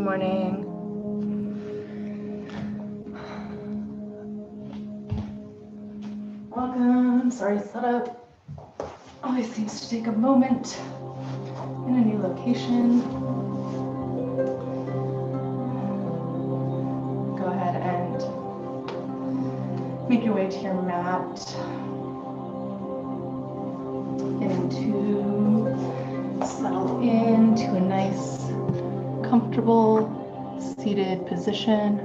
morning. Welcome. Sorry, setup always seems to take a moment in a new location. Go ahead and make your way to your mat. Settle into a nice, comfortable, seated position.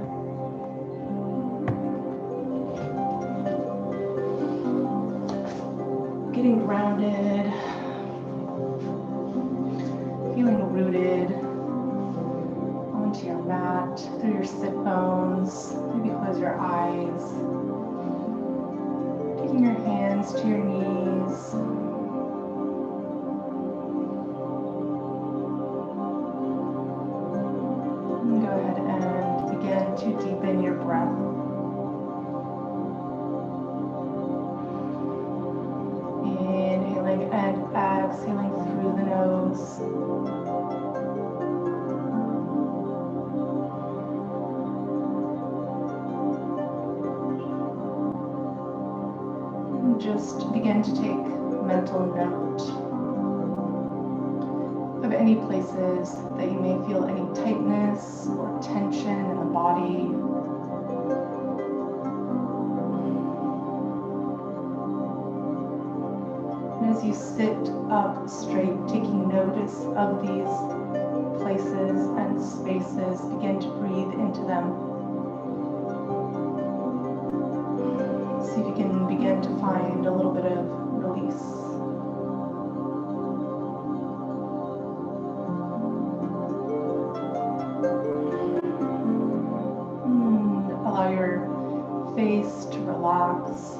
Getting grounded, feeling rooted onto your mat, through your sit bones. Maybe close your eyes. Taking your hands to your knees. Go ahead and begin to deepen your breath. Inhaling and exhaling through the nose. And just begin to take mental note of any places that you may feel any tightness or tension in the body. And as you sit up straight, taking notice of these places and spaces, begin to breathe into them. See if you can begin to find a little bit of release. Allow your face to relax.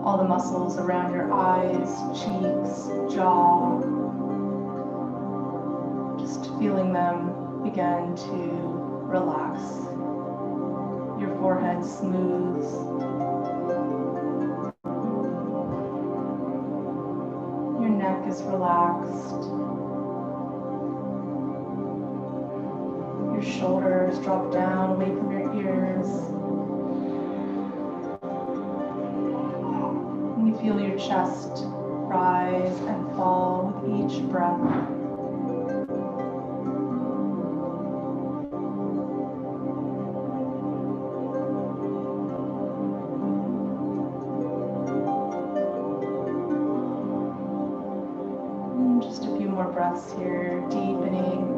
All the muscles around your eyes, cheeks, jaw. Just feeling them begin to relax. Your forehead smooths. Your neck is relaxed. Your shoulders drop down away from your ears. And you feel your chest rise and fall with each breath. And just a few more breaths here, deepening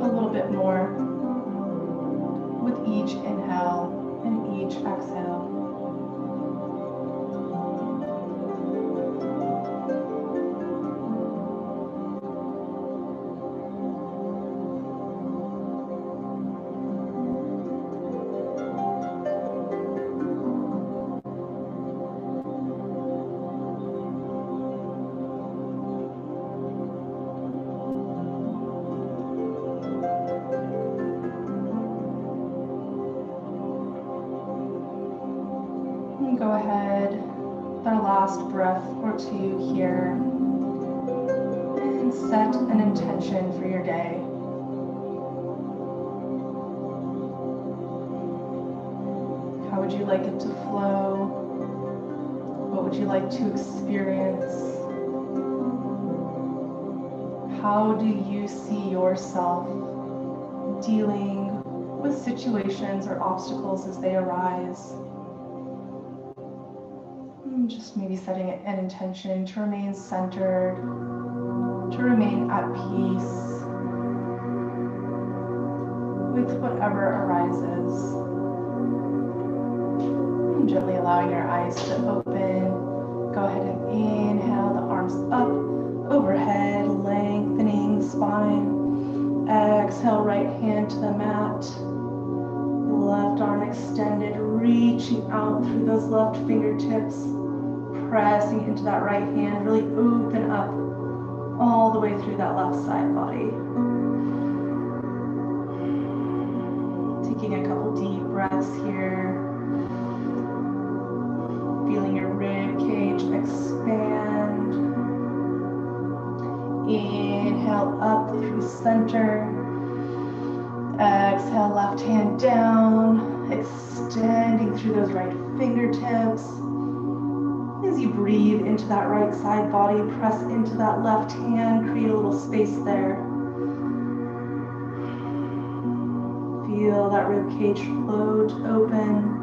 a little bit more with each inhale and each exhale. Go ahead with our last breath or two here and set an intention for your day. How would you like it to flow? What would you like to experience? How do you see yourself dealing with situations or obstacles as they arise? Just maybe setting an intention to remain centered, to remain at peace with whatever arises. And gently allowing your eyes to open. Go ahead and inhale, the arms up, overhead, lengthening the spine. Exhale, right hand to the mat. Left arm extended, reaching out through those left fingertips. Pressing into that right hand, really open up all the way through that left side body. Taking a couple deep breaths here. Feeling your rib cage expand. Inhale up through center. Exhale, left hand down, extending through those right fingertips. As you breathe into that right side body, press into that left hand, create a little space there. Feel that rib cage float open.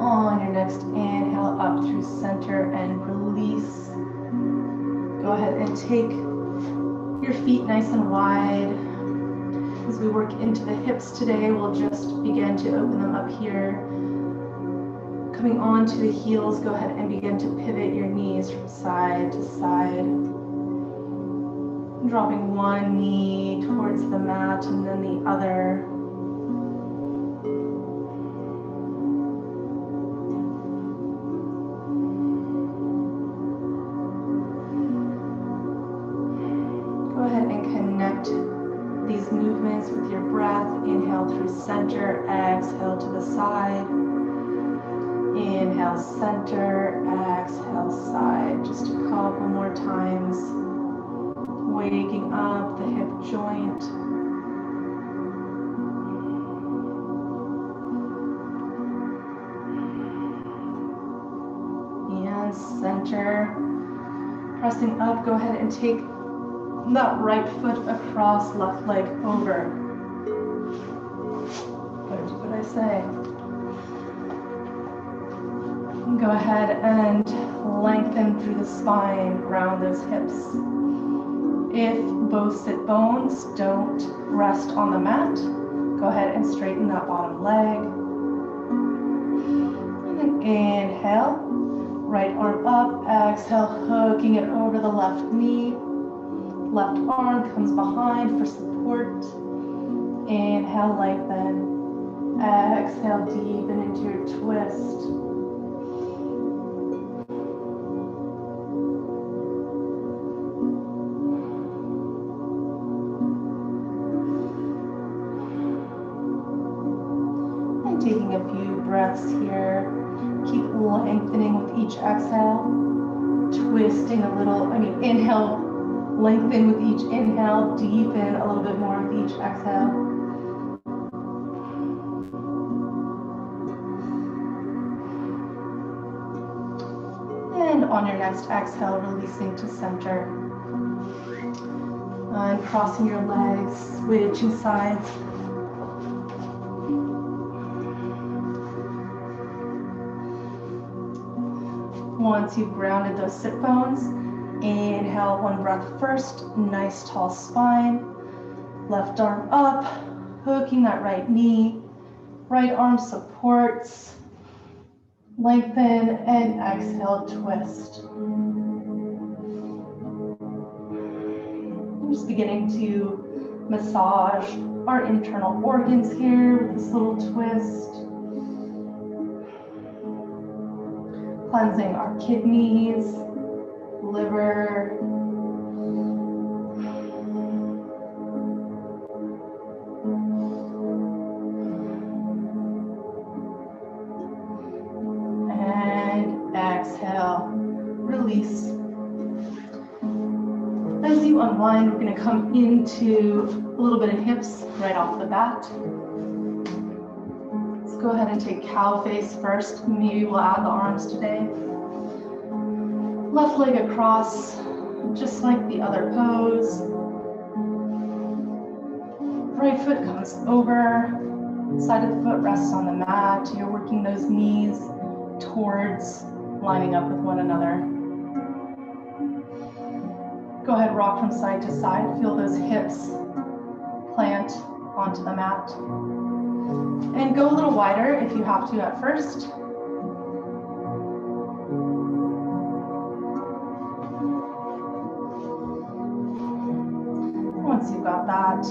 On your next inhale, up through center and release. Go ahead and take your feet nice and wide. As we work into the hips today, we'll just begin to open them up here. Coming onto the heels, go ahead and begin to pivot your knees from side to side. Dropping one knee towards the mat and then the other. Go ahead and connect these movements with your breath. Inhale through center, exhale to the side. Inhale center, exhale side. Just a couple more times. Waking up the hip joint. And center. Pressing up, go ahead and take that right foot across, left leg over. What did I say? Go ahead and lengthen through the spine, ground those hips. If both sit bones don't rest on the mat, go ahead and straighten that bottom leg. And then inhale, right arm up, exhale, hooking it over the left knee. Left arm comes behind for support. Inhale, lengthen. Exhale, deepen into your twist. And taking a few breaths here. Keep lengthening with each exhale. Twisting a little, inhale. Lengthen with each inhale, deepen a little bit more with each exhale. And on your next exhale, releasing to center. And crossing your legs, switching sides. Once you've grounded those sit bones, inhale, one breath first, nice tall spine. Left arm up, hooking that right knee. Right arm supports. Lengthen and exhale, twist. I'm just beginning to massage our internal organs here with this little twist. Cleansing our kidneys, liver, and exhale, release. As you unwind, we're going to come into a little bit of hips right off the bat. Let's go ahead and take cow face first. Maybe we'll add the arms today. Left leg across, just like the other pose. Right foot comes over, side of the foot rests on the mat. You're working those knees towards lining up with one another. Go ahead, rock from side to side. Feel those hips plant onto the mat. And go a little wider if you have to at first. Once you've got that,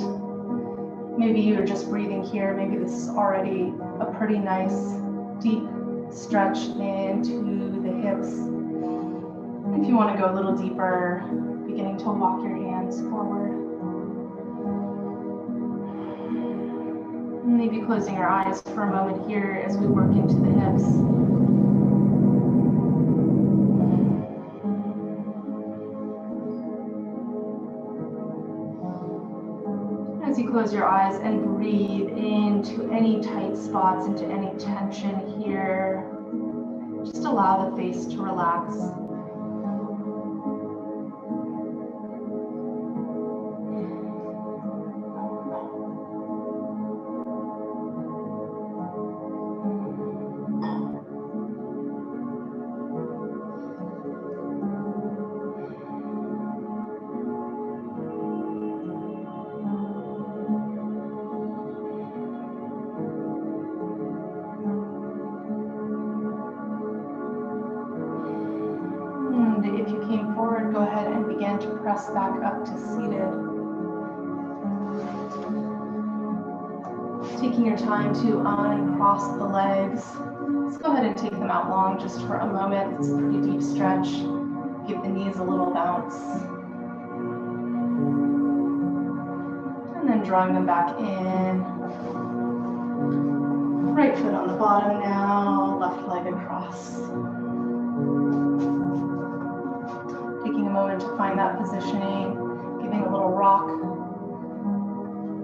maybe you're just breathing here. Maybe this is already a pretty nice deep stretch into the hips. If you want to go a little deeper, beginning to walk your hands forward. Maybe closing your eyes for a moment here as we work into the hips. As you close your eyes and breathe into any tight spots, into any tension here, just allow the face to relax. If you came forward, go ahead and begin to press back up to seated. Taking your time to uncross the legs. Let's go ahead and take them out long just for a moment. It's a pretty deep stretch. Give the knees a little bounce. And then drawing them back in. Right foot on the bottom now, left leg across. Taking a moment to find that positioning, giving a little rock,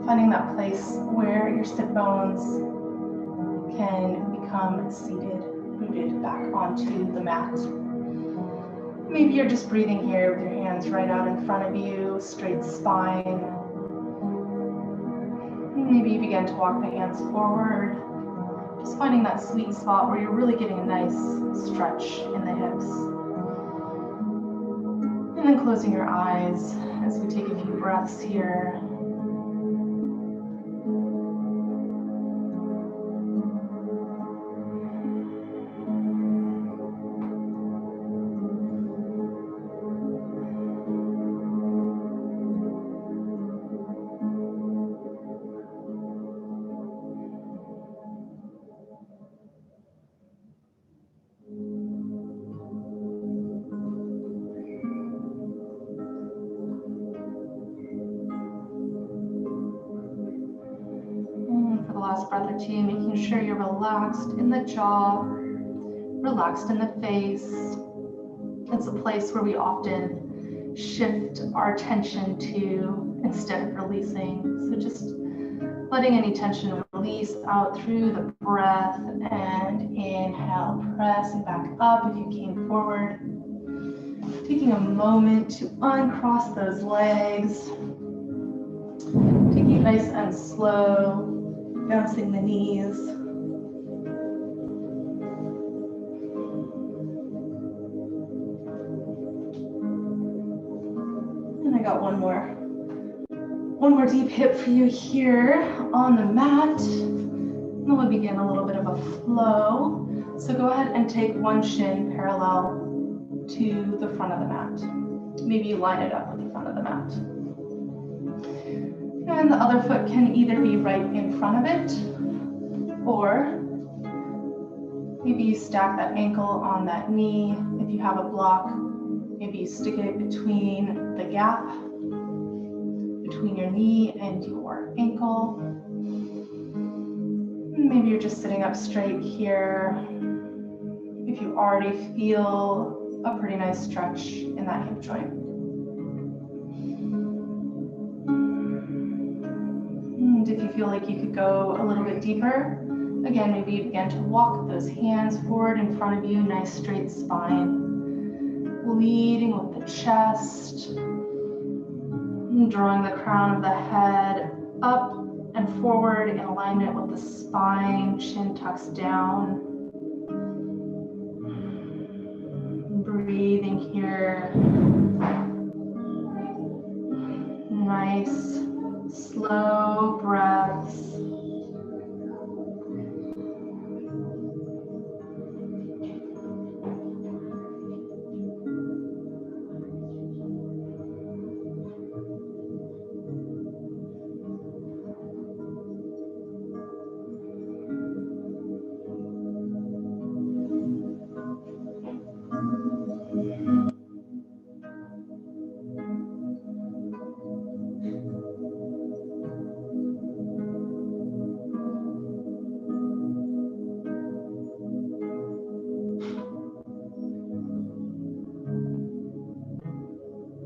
finding that place where your sit bones can become seated, rooted back onto the mat. Maybe you're just breathing here with your hands right out in front of you, straight spine. Maybe you begin to walk the hands forward, just finding that sweet spot where you're really getting a nice stretch in the hips. And then closing your eyes as we take a few breaths here. Last breath or two, making sure you're relaxed in the jaw, relaxed in the face. It's a place where we often shift our attention to instead of releasing. So just letting any tension release out through the breath, and inhale, pressing back up if you came forward. Taking a moment to uncross those legs. Taking it nice and slow. Bouncing the knees. And I got one more deep hip for you here on the mat. And then we'll begin a little bit of a flow. So go ahead and take one shin parallel to the front of the mat. Maybe you line it up with the front of the mat. And the other foot can either be right in front of it, or maybe you stack that ankle on that knee. If you have a block, maybe you stick it between the gap, between your knee and your ankle. Maybe you're just sitting up straight here. If you already feel a pretty nice stretch in that hip joint. If you feel like you could go a little bit deeper, again, maybe you begin to walk those hands forward in front of you, nice straight spine, leading with the chest, and drawing the crown of the head up and forward in alignment with the spine, chin tucks down. Breathing here, nice slow breaths.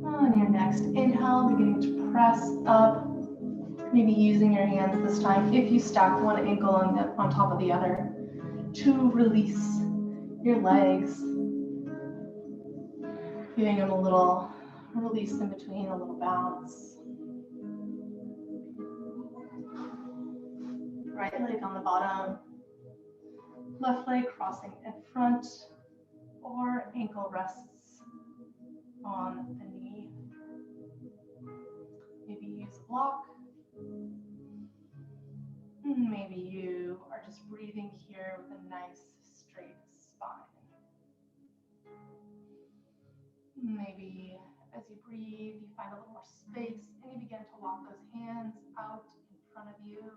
On your next inhale, beginning to press up. Maybe using your hands this time, if you stack one ankle on top of the other, to release your legs, giving them a little release in between, a little bounce. Right leg on the bottom, left leg crossing in front, or ankle rests on the knee. Maybe use a block. Maybe you are just breathing here with a nice straight spine. Maybe as you breathe, you find a little more space and you begin to walk those hands out in front of you.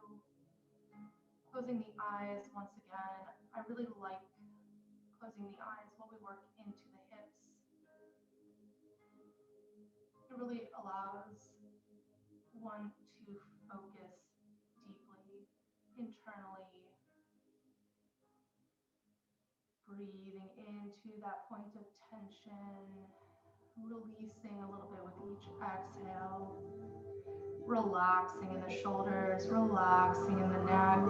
Closing the eyes once again. I really like closing the eyes while we work into the hips. It really allows one to focus deeply, internally, breathing into that point of tension, releasing a little bit with each exhale, relaxing in the shoulders, relaxing in the neck.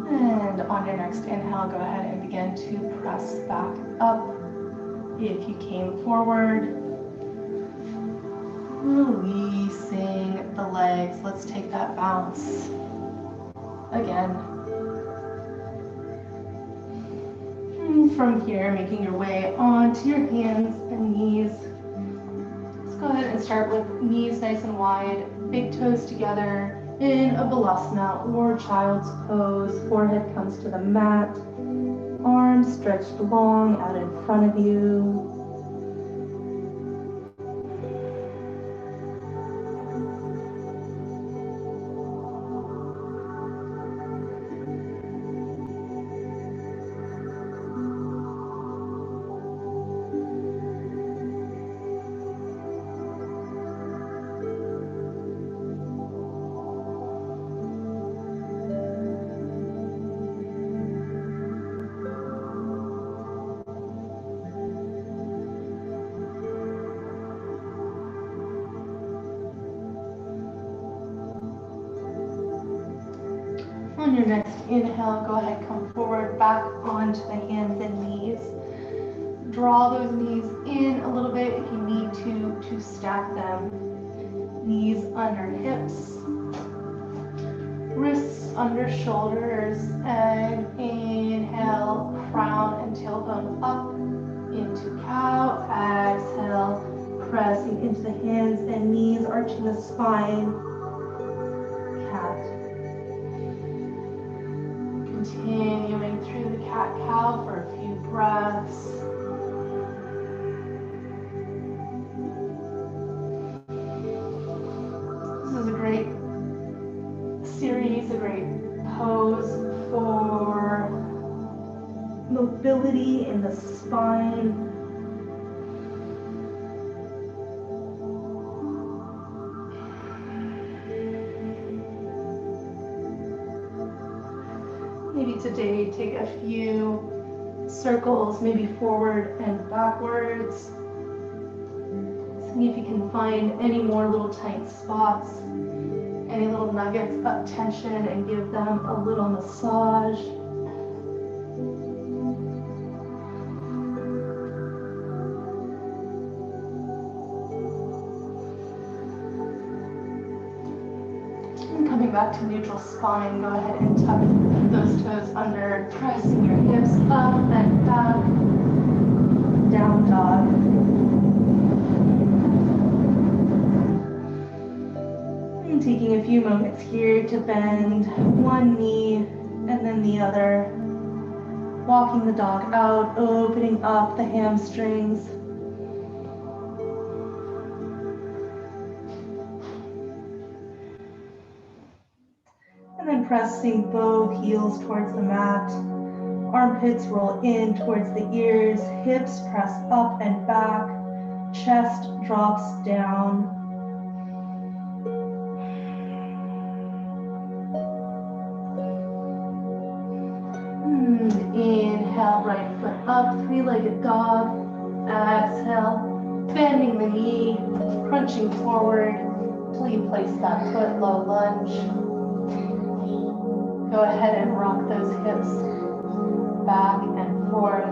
And on your next inhale, go ahead and begin to press back up. If you came forward, releasing the legs. Let's take that bounce again. And from here, making your way onto your hands and knees. Let's go ahead and start with knees nice and wide, big toes together in a balasana or child's pose. Forehead comes to the mat, arms stretched long out in front of you. On your next inhale, go ahead, come forward, back onto the hands and knees. Draw those knees in a little bit if you need to stack them. Knees under hips, wrists under shoulders, and inhale, crown and tailbone up into cow. Exhale, pressing into the hands and knees, arching the spine. Cat. Continuing through the cat-cow for a few breaths. This is a great series, a great pose for mobility in the spine. Maybe today take a few circles, maybe forward and backwards. See if you can find any more little tight spots, any little nuggets of tension, and give them a little massage. And coming back to neutral spine, go ahead and tuck those toes under, pressing your hips up and back, down dog. And taking a few moments here to bend one knee and then the other. Walking the dog out, opening up the hamstrings. And then pressing both heels towards the mat. Armpits roll in towards the ears, hips press up and back, chest drops down. Inhale, right foot up, three-legged dog. Exhale, bending the knee, crunching forward till you place that foot, low lunge. Go ahead and rock those hips back and forth.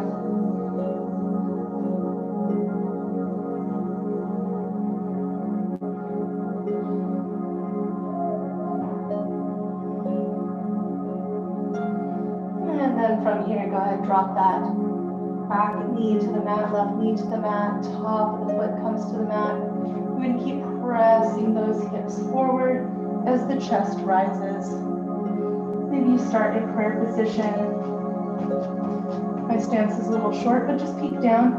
And then from here, go ahead and drop that back knee to the mat, left knee to the mat, top of the foot comes to the mat. We're going to keep pressing those hips forward as the chest rises. Maybe you start in prayer position. My stance is a little short, but just peek down.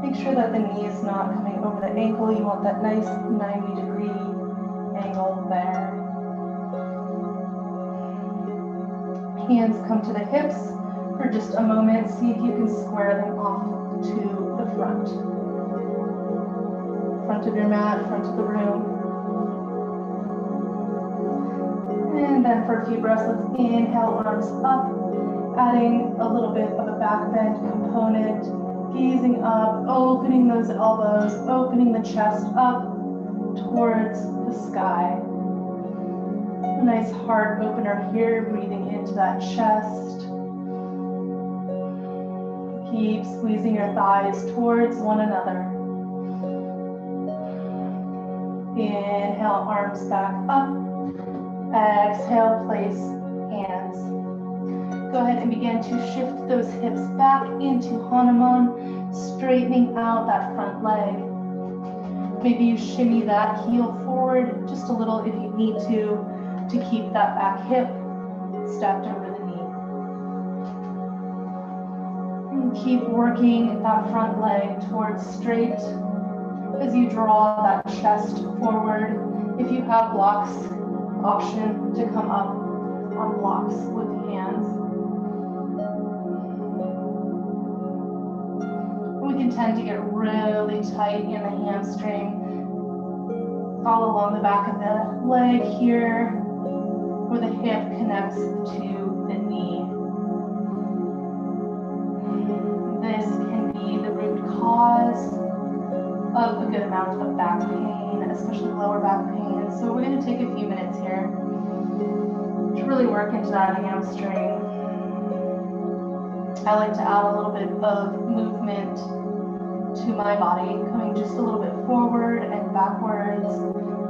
Make sure that the knee is not coming over the ankle. You want that nice 90-degree angle there. Hands come to the hips for just a moment. See if you can square them off to the front. Front of your mat, front of the room. And then for a few breaths, let's inhale, arms up, adding a little bit of a back bend component, gazing up, opening those elbows, opening the chest up towards the sky. A nice heart opener here, breathing into that chest. Keep squeezing your thighs towards one another. Inhale, arms back up. Exhale, place hands. Go ahead and begin to shift those hips back into Hanuman, straightening out that front leg. Maybe you shimmy that heel forward just a little if you need to keep that back hip stepped over the knee. And keep working that front leg towards straight as you draw that chest forward. If you have blocks, option to come up on blocks with hands. We can tend to get really tight in the hamstring, all along the back of the leg here, where the hip connects to the knee. This can be the root cause of a good amount of back pain, especially lower back pain. So we're going to take a few minutes here to really work into that hamstring. I like to add a little bit of movement to my body, coming just a little bit forward and backwards.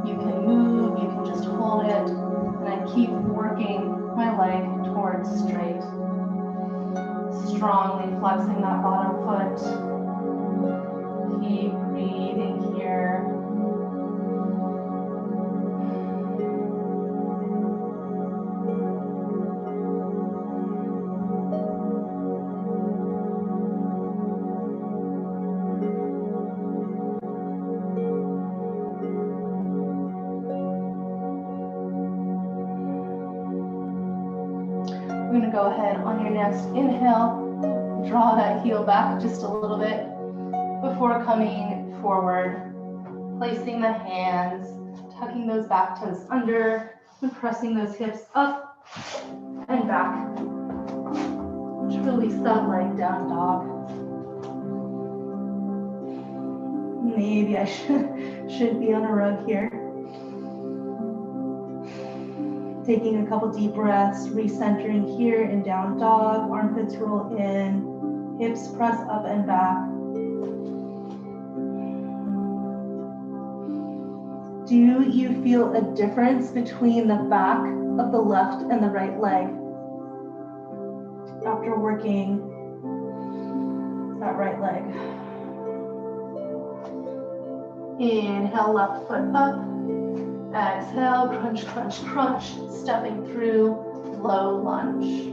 You can move, you can just hold it, and then keep working my leg towards straight. Strongly flexing that bottom foot. Keep breathing here. We're going to go ahead on your next inhale, draw that heel back just a little bit before coming forward, placing the hands, tucking those back toes under, and pressing those hips up and back. Just release that leg down dog. Maybe I should be on a rug here. Taking a couple deep breaths, recentering here in down dog, armpits roll in, hips press up and back. Do you feel a difference between the back of the left and the right leg after working that right leg? Inhale, left foot up. Exhale, crunch, crunch, crunch, stepping through low lunge.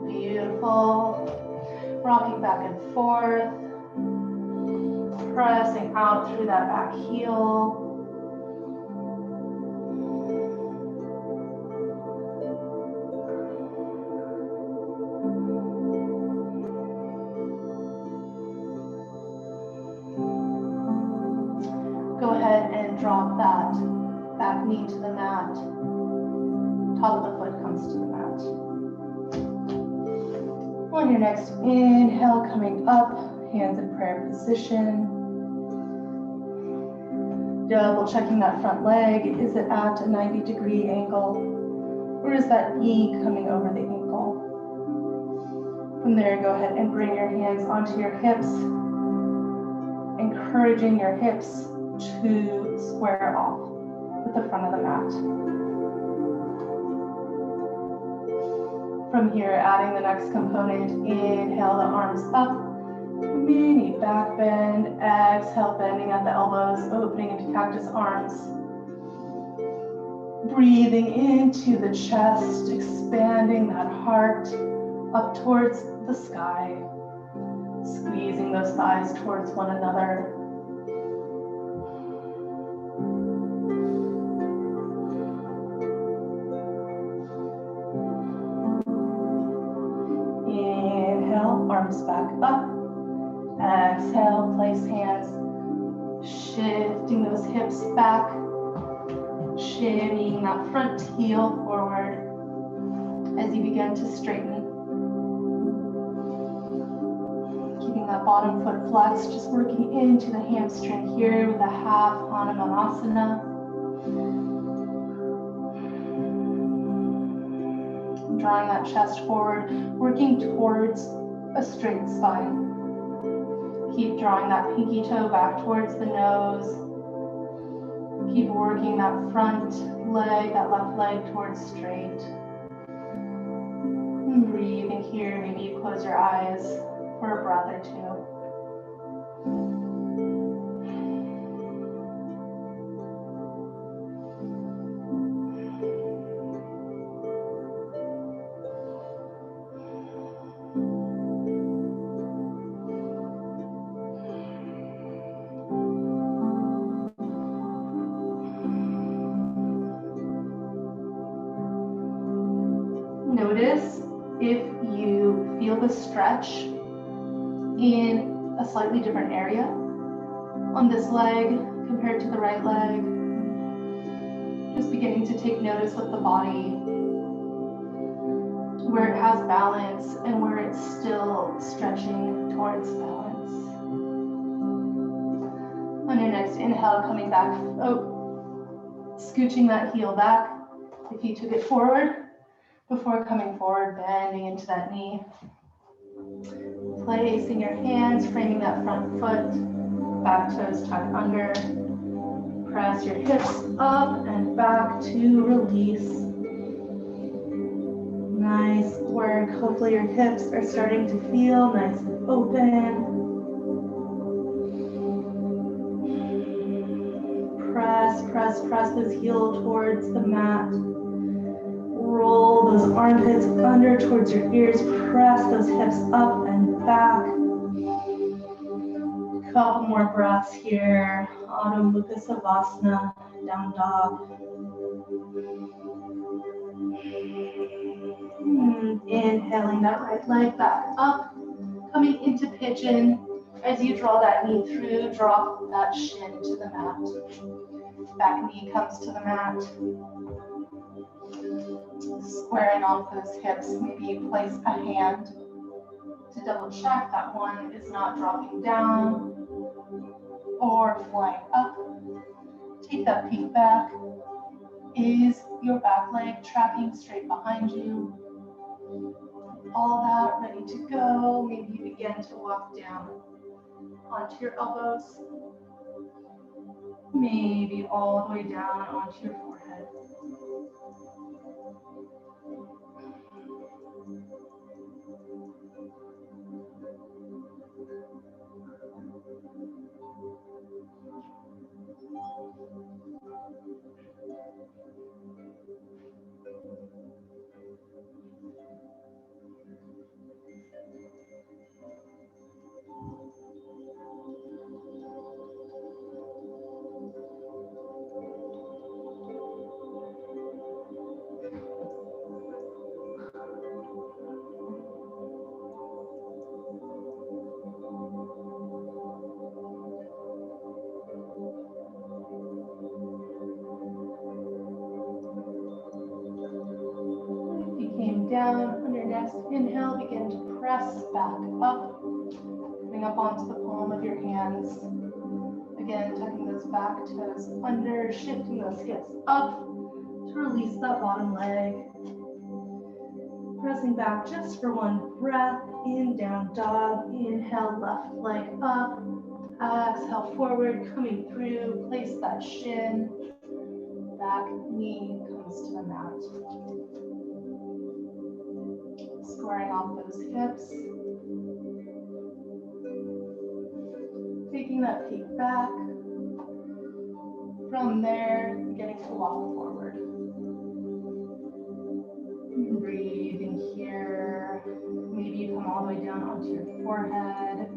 Beautiful. ankle, rocking back and forth, pressing out through that back heel. Go ahead and drop that back knee to the mat. Top of the foot comes to the mat. On your next inhale, coming up, hands in prayer position. Double checking that front leg. Is it at a 90-degree angle? Or is that knee coming over the ankle? From there, go ahead and bring your hands onto your hips, encouraging your hips to square off with the front of the mat. From here, adding the next component, inhale the arms up, mini back bend, exhale, bending at the elbows, opening into cactus arms. Breathing into the chest, expanding that heart up towards the sky, squeezing those thighs towards one another. Inhale, arms back up. Exhale, place hands, shifting those hips back, shimmying that front heel forward as you begin to straighten. Keeping that bottom foot flexed, just working into the hamstring here with a half Hanumanasana. Drawing that chest forward, working towards a straight spine. Keep drawing that pinky toe back towards the nose. Keep working that front leg, that left leg towards straight. And breathing here, maybe you close your eyes for a breath or two. Notice if you feel the stretch in a slightly different area on this leg compared to the right leg. Just beginning to take notice with the body, where it has balance and where it's still stretching towards balance. On your next inhale, coming back, scooching that heel back. If you took it forward, before coming forward, bending into that knee. Placing your hands, framing that front foot, back toes tucked under. Press your hips up and back to release. Nice work. Hopefully your hips are starting to feel nice and open. Press those heels towards the mat. Roll those armpits under towards your ears. Press those hips up and back. Couple more breaths here. Adho Mukha Savasana, down dog. Inhaling that right leg back up. Coming into pigeon. As you draw that knee through, drop that shin to the mat. Back knee comes to the mat. Squaring off those hips, maybe you place a hand to double check that one is not dropping down or flying up. Take that peek back. Is your back leg tracking straight behind you? All that ready to go. Maybe you begin to walk down onto your elbows. Maybe all the way down onto your forehead. next inhale, begin to press back up, coming up onto the palm of your hands. Again, tucking those back toes under, shifting those hips up to release that bottom leg. Pressing back just for one breath. In, down dog. Inhale, left leg up. Exhale, forward, coming through. Place that shin. Back knee comes to the mat. Squaring off those hips. Taking that peek back. From there, beginning to walk forward. Breathing here. Maybe you come all the way down onto your forehead. As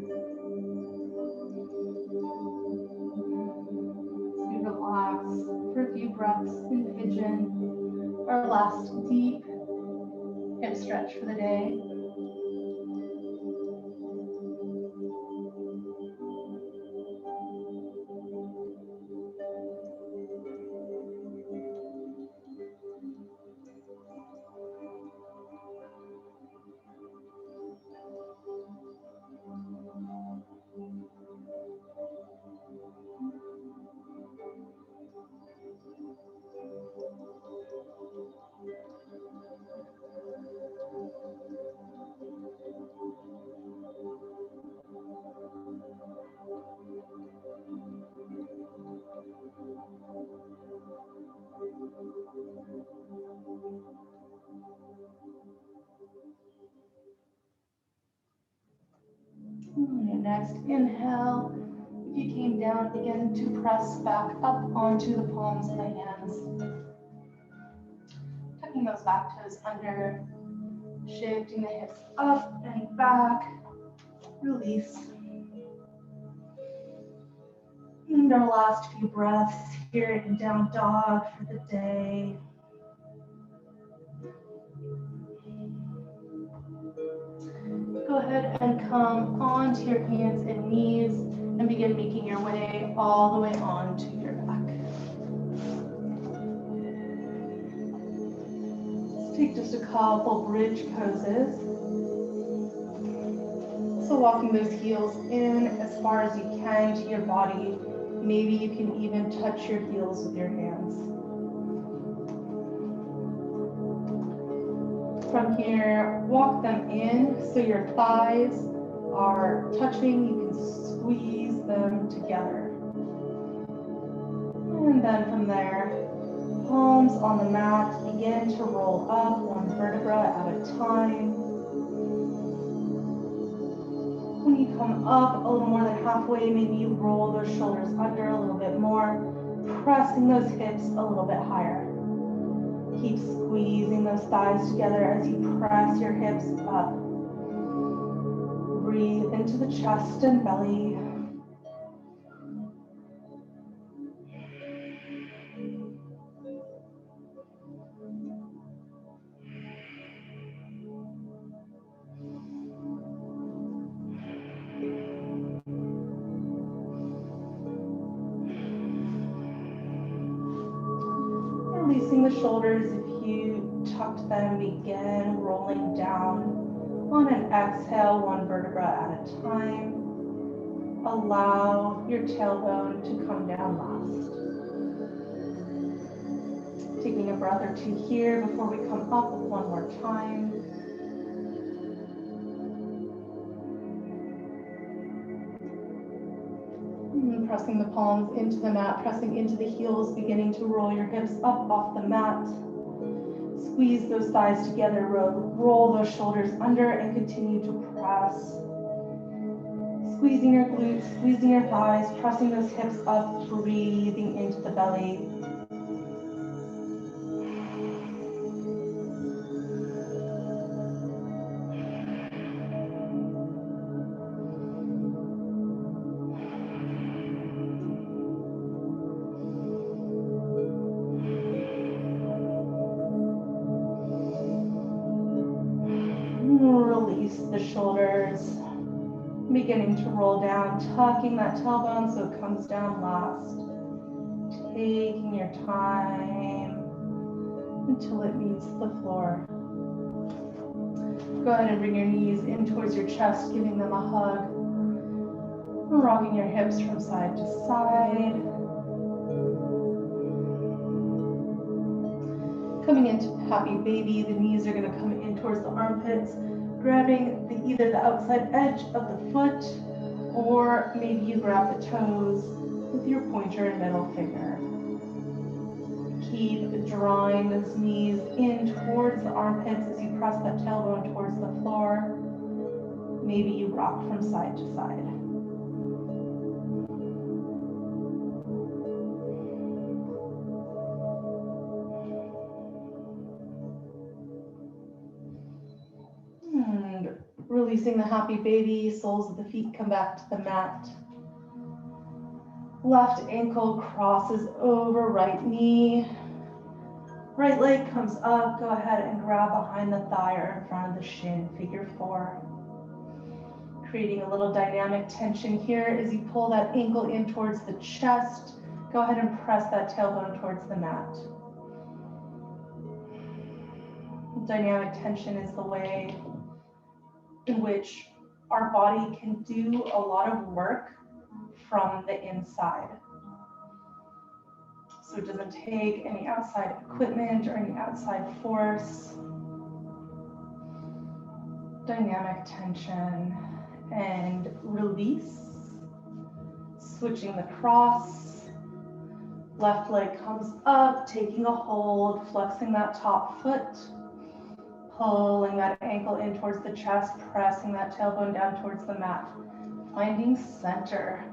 we relax for a few breaths in pigeon. Our last deep hip stretch for the day. On your next inhale, if you came down, begin to press back up onto the palms of the hands. Tucking those back toes under, shifting the hips up and back, release. And our last few breaths here in down dog for the day. Go ahead and come onto your hands and knees and begin making your way all the way onto your back. Let's take just a couple bridge poses. So walking those heels in as far as you can to your body. Maybe you can even touch your heels with your hands. From here, walk them in so your thighs are touching. You can squeeze them together. And then from there, palms on the mat, begin to roll up one vertebra at a time. When you come up a little more than halfway, maybe you roll those shoulders under a little bit more, pressing those hips a little bit higher. Keep squeezing those thighs together as you press your hips up. Breathe into the chest and belly. Releasing the shoulders if you tucked them, begin rolling down. On an exhale, one vertebra at a time. Allow your tailbone to come down last. Taking a breath or two here before we come up one more time. Pressing the palms into the mat, pressing into the heels, beginning to roll your hips up off the mat. Squeeze those thighs together, roll those shoulders under, and continue to press. Squeezing your glutes, squeezing your thighs, pressing those hips up, breathing into the belly. Release the shoulders, beginning to roll down, tucking that tailbone so it comes down last. Taking your time until it meets the floor. Go ahead and bring your knees in towards your chest, giving them a hug. Rocking your hips from side to side. Coming into happy baby, the knees are going to come in towards the armpits, grabbing either the outside edge of the foot, or maybe you grab the toes with your pointer and middle finger. Keep drawing those knees in towards the armpits as you press that tailbone towards the floor. Maybe you rock from side to side. And releasing the happy baby, soles of the feet come back to the mat. Left ankle crosses over right knee. Right leg comes up. Go ahead and grab behind the thigh or in front of the shin, figure 4. Creating a little dynamic tension here as you pull that ankle in towards the chest. Go ahead and press that tailbone towards the mat. Dynamic tension is the way in which our body can do a lot of work from the inside. So it doesn't take any outside equipment or any outside force. Dynamic tension and release. Switching the cross. Left leg comes up, taking a hold, flexing that top foot. Pulling that ankle in towards the chest, pressing that tailbone down towards the mat. Finding center.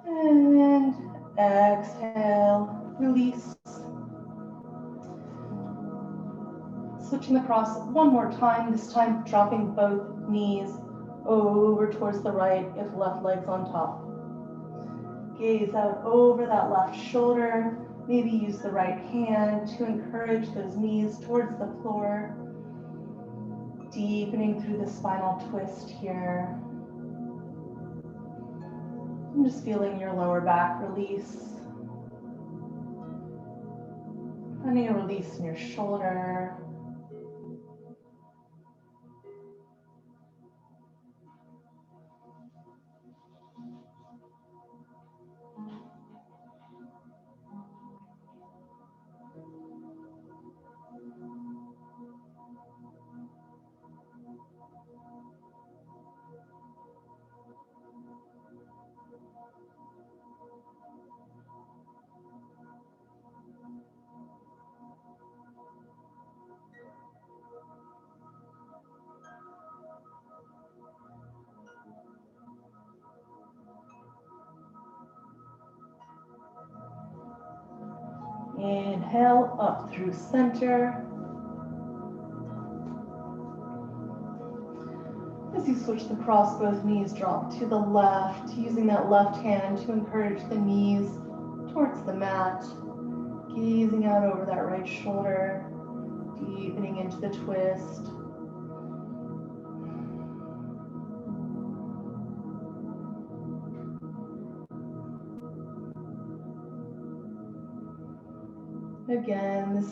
And exhale, release. Switching the cross one more time, this time dropping both knees over towards the right if left leg's on top. Gaze out over that left shoulder. Maybe use the right hand to encourage those knees towards the floor. Deepening through the spinal twist here. I'm just feeling your lower back release. Finding a release in your shoulder. Inhale up through center. As you switch the cross, both knees drop to the left, using that left hand to encourage the knees towards the mat. Gazing out over that right shoulder, deepening into the twist. Again,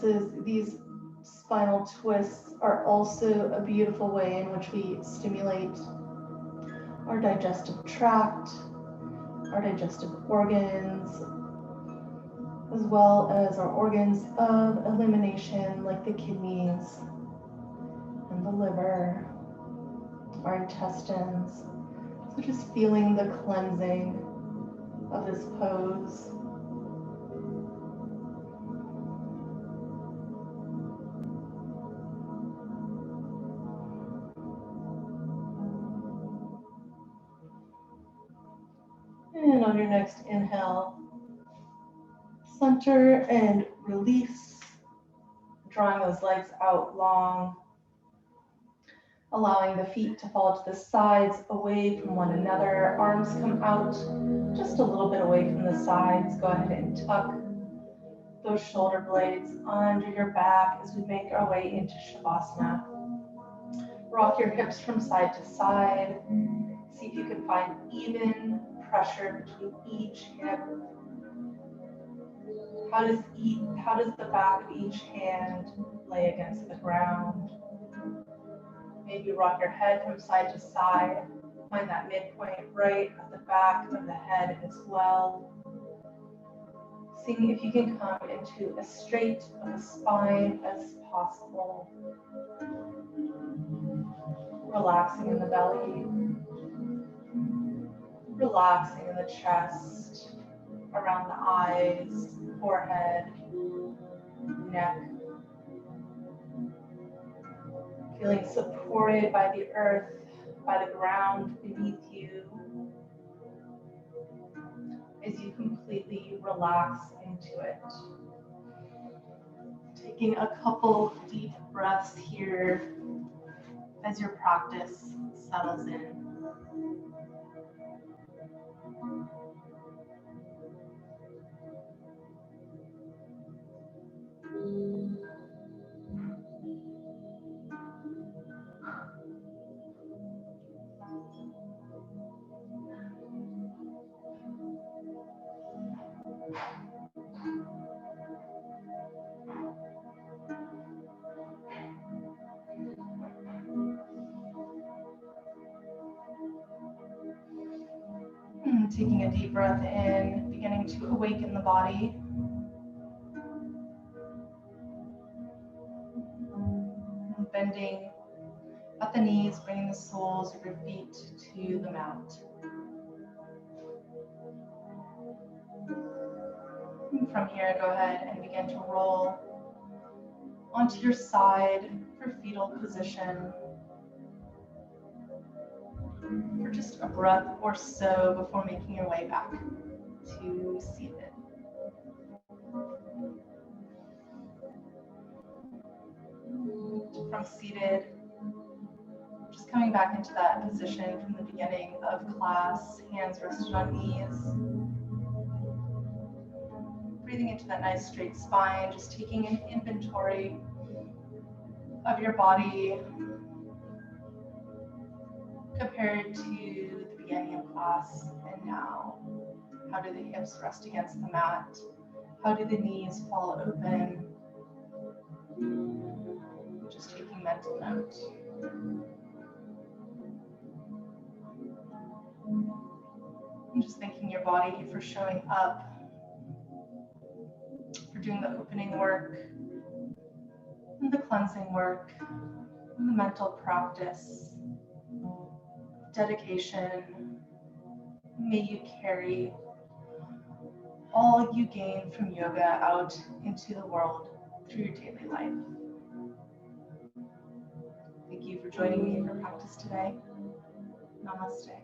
these spinal twists are also a beautiful way in which we stimulate our digestive tract, our digestive organs, as well as our organs of elimination like the kidneys and the liver, our intestines. So just feeling the cleansing of this pose. And on your next inhale, center and release, drawing those legs out long, allowing the feet to fall to the sides, away from one another. Arms come out just a little bit away from the sides. Go ahead and tuck those shoulder blades under your back as we make our way into Shavasana. Rock your hips from side to side. See if you can find even pressure between each hip. How does the back of each hand lay against the ground? Maybe rock your head from side to side. Find that midpoint right at the back of the head as well. Seeing if you can come into as straight of a spine as possible. Relaxing in the belly. Relaxing in the chest, around the eyes, forehead, neck. Feeling supported by the earth, by the ground beneath you, as you completely relax into it. Taking a couple deep breaths here as your practice settles in. Taking a deep breath in, beginning to awaken the body. And bending at the knees, bringing the soles of your feet to the mat. And from here, go ahead and begin to roll onto your side for fetal position. For just a breath or so before making your way back to seated. From seated, just coming back into that position from the beginning of class, hands rested on knees. Breathing into that nice straight spine, just taking an inventory of your body compared to the beginning of class and now. How do the hips rest against the mat? How do the knees fall open? Just taking mental note. And just thanking your body for showing up, for doing the opening work, and the cleansing work, and the mental practice, dedication. May you carry all you gain from yoga out into the world through your daily life. Thank you for joining me for practice today. Namaste.